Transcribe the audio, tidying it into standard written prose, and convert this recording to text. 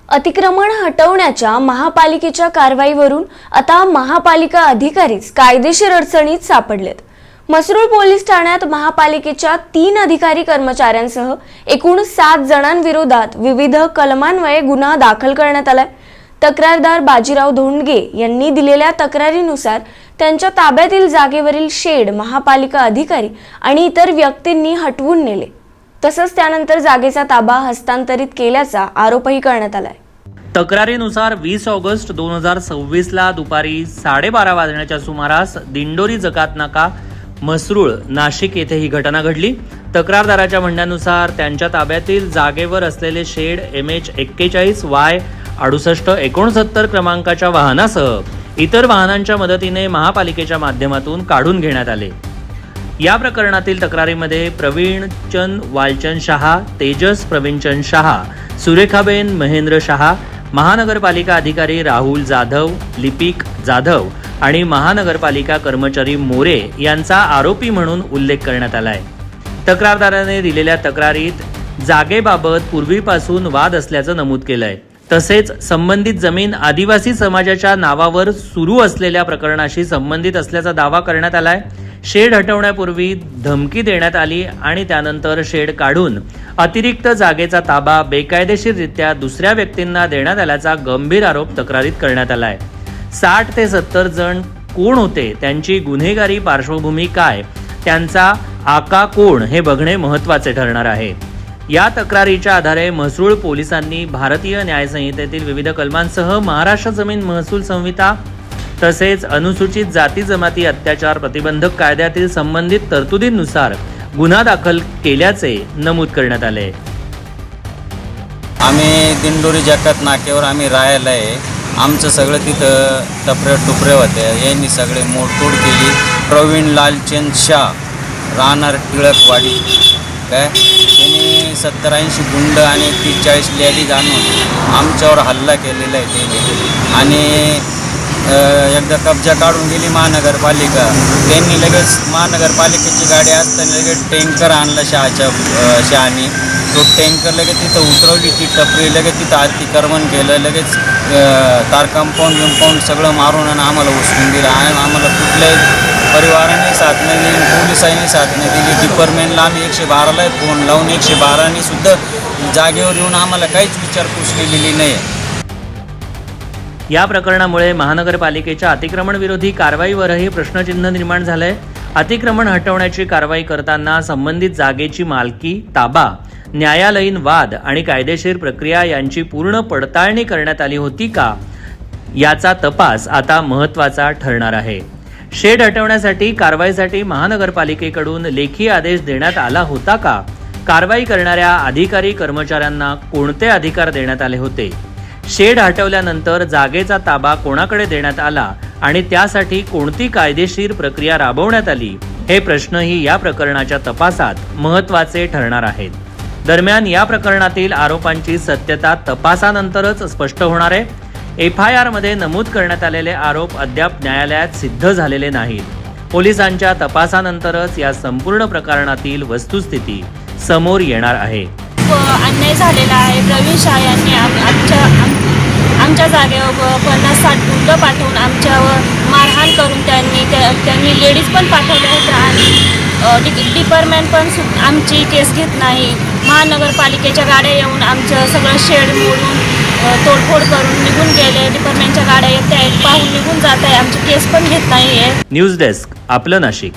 अतिक्रमण हटवण्याच्या महापालिकेच्या कारवाईवरून आता महापालिका अधिकारीच कायदेशीर अडचणीत सापडलेत। मसरूळ पोलीस ठाण्यात महापालिकेच्या 3 अधिकारी कर्मचाऱ्यांसह एकूण 7 जणांविरोधात विविध कलमान्वये गुन्हा दाखल करण्यात आलाय। तक्रारदार बाजीराव धोंडगे यांनी दिलेल्या तक्रारीनुसार त्यांच्या ताब्यातील जागेवरील शेड महापालिका अधिकारी आणि इतर व्यक्तींनी हटवून नेले। तसंच त्यानंतर जागेचा ताबा हस्तांतरित केल्याचा आरोपही करण्यात आलाय। तक्रारीनुसार 20 ऑगस्ट 2026 ला दुपारी 12:30 वाजण्याच्या सुमारास दिंडोरी जकात नाका मसरूळ नाशिक येथे ही घटना घडली। तक्रारदाराच्या म्हणण्यानुसार त्यांच्या ताब्यातील जागेवर असलेले शेड MH41Y6869 क्रमांकाच्या वाहनासह इतर वाहनांच्या मदतीने महापालिकेच्या माध्यमातून काढून घेण्यात आले। या प्रकरणातील तक्रारीमध्ये प्रवीणचंद वालचंद शहा, तेजस प्रवीणचंद शहा, सुरेखाबेन महेंद्र शहा, महानगरपालिका अधिकारी राहुल जाधव, लिपिक जाधव आणि महानगरपालिका कर्मचारी मोरे यांचा आरोपी म्हणून उल्लेख करण्यात आलाय। तक्रारदाराने दिलेल्या तक्रारीत जागेबाबत पूर्वीपासून वाद असल्याचं नमूद केलंय। तसेच संबंधित जमीन आदिवासी समाजाच्या नावावर सुरू असलेल्या प्रकरणाशी संबंधित असल्याचा दावा करण्यात आलाय। शेड हटवण्यापूर्वी धमकी देण्यात आली आणि त्यानंतर शेड काढून अतिरिक्त जागेचा ताबा बेकायदेशीररित्या दुसऱ्या व्यक्तींना देण्यात आल्याचा गंभीर आरोप तक्रारीत करण्यात आलाय। 60 ते 70 जण कोण होते, त्यांची गुन्हेगारी पार्श्वभूमी काय, त्यांचा आका कोण हे बघणे महत्त्वाचे ठरणार आहे। या तक्रारीच्या आधारे मसरूळ पोलिसांनी भारतीय न्याय संहितेतील विविध कलमांसह महाराष्ट्र जमीन महसूल संहिता तसेच अनुसूचित जाती जमाती अत्याचार प्रतिबंधक कायद्यातील संबंधित तरतुदींनुसार गुन्हा दाखल केल्याचे नमूद करण्यात आले। आम्ही दिंडोरी जकात नाक्यावर आम्ही राहायला आहे। आमचं सगळं तिथं टपरे होते। यांनी सगळे मोडतोड केली। प्रवीण लालचंद शाह राहणार टिळकवाडी काय त्यांनी 70-80 गुंड आणि 30-40 लेडीज आणून आमच्यावर हल्ला केलेला आहे त्यांनी आणि एकदा कब्जा काढून गेली महानगरपालिका। त्यांनी लगेच महानगरपालिकेची गाडी असताना लगेच टँकर आणला शहानी। तो टँकर लगेच तिथं उतरवली, ती टपरी लगेच तिथं अतिक्रमण केलं, लगेच तार कंपाऊंड सगळं मारून आणि आम्हाला उचलून दिलं। आम्हाला कुठल्याही परिवाराने साथ नाही दिली, पोलिसांनी साथ नाही दिली। डिपार्टमेंटला आम्ही 112ला फोन लावून 112नी सुद्धा जागेवर येऊन आम्हाला काहीच विचारपूस केलेली नाही। या प्रकरणामुळे महानगरपालिकेच्या अतिक्रमण विरोधी कारवाईवरही प्रश्नचिन्ह निर्माण झालंय। अतिक्रमण हटवण्याची कारवाई करताना संबंधित जागेची मालकी, ताबा, न्यायालयीन वाद आणि कायदेशीर प्रक्रिया यांची पूर्ण पडताळणी करण्यात आली होती का, याचा तपास आता महत्त्वाचा ठरणार आहे। शेड हटवण्यासाठी कारवाईसाठी महानगरपालिकेकडून लेखी आदेश देण्यात आला होता का? कारवाई करणाऱ्या अधिकारी कर्मचाऱ्यांना कोणते अधिकार देण्यात आले होते? शेड हटवल्यानंतर जागेचा ताबा कोणाकडे देण्यात आला आणि त्यासाठी कोणती कायदेशीर प्रक्रिया राबवण्यात आली, हे प्रश्नही या प्रकरणाच्या तपासात महत्त्वाचे ठरणार आहेत। दरम्यान या प्रकरणातील आरोपांची सत्यता तपासानंतरच स्पष्ट होणार आहे। FIR मध्ये नमूद करण्यात आलेले आरोप अद्याप न्यायालयात सिद्ध झालेले नाहीत। पोलिसांच्या तपासानंतरच या संपूर्ण प्रकरणातील वस्तुस्थिती समोर येणार आहे। अन्याय झालेला आहे। प्रवीण शाह यांनी आमच्या जागेवर 50-60 गुंड पाठवून आमच्यावर मारहाण करून त्यांनी लेडीज पण पाठवले आहेत आणि डिपार्टमेंट पण आमची केस घेत नाही। महानगरपालिकेच्या गाड्या येऊन आमचं सगळं शेड मोडून तोडफोड करून निघून गेले। डिपार्टमेंटच्या गाड्या येत आहेत, पाहून निघून जात आहे, आमची केस पण घेत नाही आहे। न्यूज डेस्क, आपलं नाशिक।